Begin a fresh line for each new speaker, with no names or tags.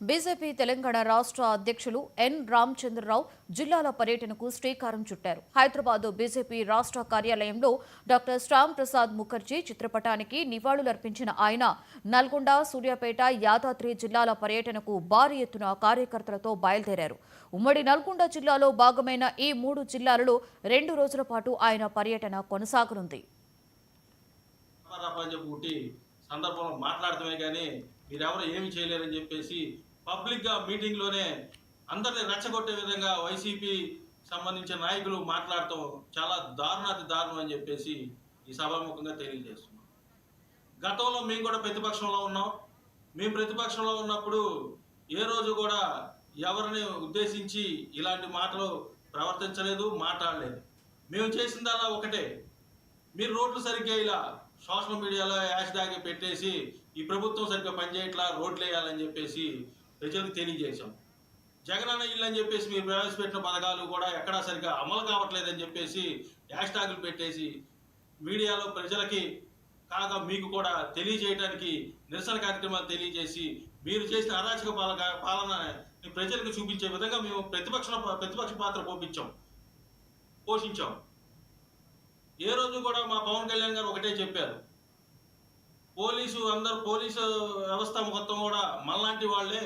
BJP Telangana రాష్ట్ర అధ్యక్షులు ఎన్ రామచంద్రరావు జిల్లాల పర్యటనకు శ్రీకారం చుట్టారు. హైదరాబాద్ బీజేపీ రాష్ట్ర కార్యాలయంలో డాక్టర్ శ్యామ్ ప్రసాద్ ముఖర్జీ చిత్రపటానికి నివాళులర్పించిన ఆయన నల్గొండ, సూర్యాపేట, యాదాద్రి జిల్లాల పర్యటనకు భారీ ఎత్తున కార్యకర్తలతో బయలుదేరారు. ఉమ్మడి నల్గొండ జిల్లాలో భాగమైన ఈ 3 జిల్లాలలో 2 రోజుల పాటు ఆయన పర్యటన కొనసాగనుంది.
సందర్భంలో మాట్లాడటమే కానీ మీరెవరు ఏమి చేయలేరని చెప్పేసి పబ్లిక్గా మీటింగ్లోనే అందరినీ రెచ్చగొట్టే విధంగా వైసీపీ సంబంధించిన నాయకులు మాట్లాడటం చాలా దారుణాతి దారుణం అని చెప్పేసి ఈ సభాముఖంగా తెలియజేస్తున్నాం. గతంలో మేము కూడా ప్రతిపక్షంలో ఉన్నాం. మేము ప్రతిపక్షంలో ఉన్నప్పుడు ఏ రోజు కూడా ఎవరిని ఉద్దేశించి ఇలాంటి మాటలు ప్రవర్తించలేదు, మాట్లాడలేదు. మేము చేసిందల్లా ఒకటే, మీరు రోడ్లు సరిగ్గా ఇలా సోషల్ మీడియాలో హ్యాష్ ట్యాగ్ పెట్టేసి ఈ ప్రభుత్వం సరిగ్గా పనిచేయట్లా, రోడ్లు వేయాలని చెప్పేసి ప్రజలకు తెలియజేశాం. జగనన్న ఇల్లు అని చెప్పేసి మీరు ప్రవేశపెట్టిన పథకాలు కూడా ఎక్కడా సరిగ్గా అమలు కావట్లేదని చెప్పేసి హ్యాష్ ట్యాగులు పెట్టేసి మీడియాలో ప్రజలకి కాగా మీకు కూడా తెలియజేయడానికి నిరసన కార్యక్రమాలు తెలియజేసి మీరు చేసిన అరాచక పాలన ప్రజలకు చూపించే విధంగా మేము ప్రతిపక్ష పాత్ర పోషించాం. ఏ రోజు కూడా మా పవన్ కళ్యాణ్ గారు ఒకటే చెప్పారు, పోలీసు వ్యవస్థ మొత్తం కూడా మనలాంటి వాళ్ళే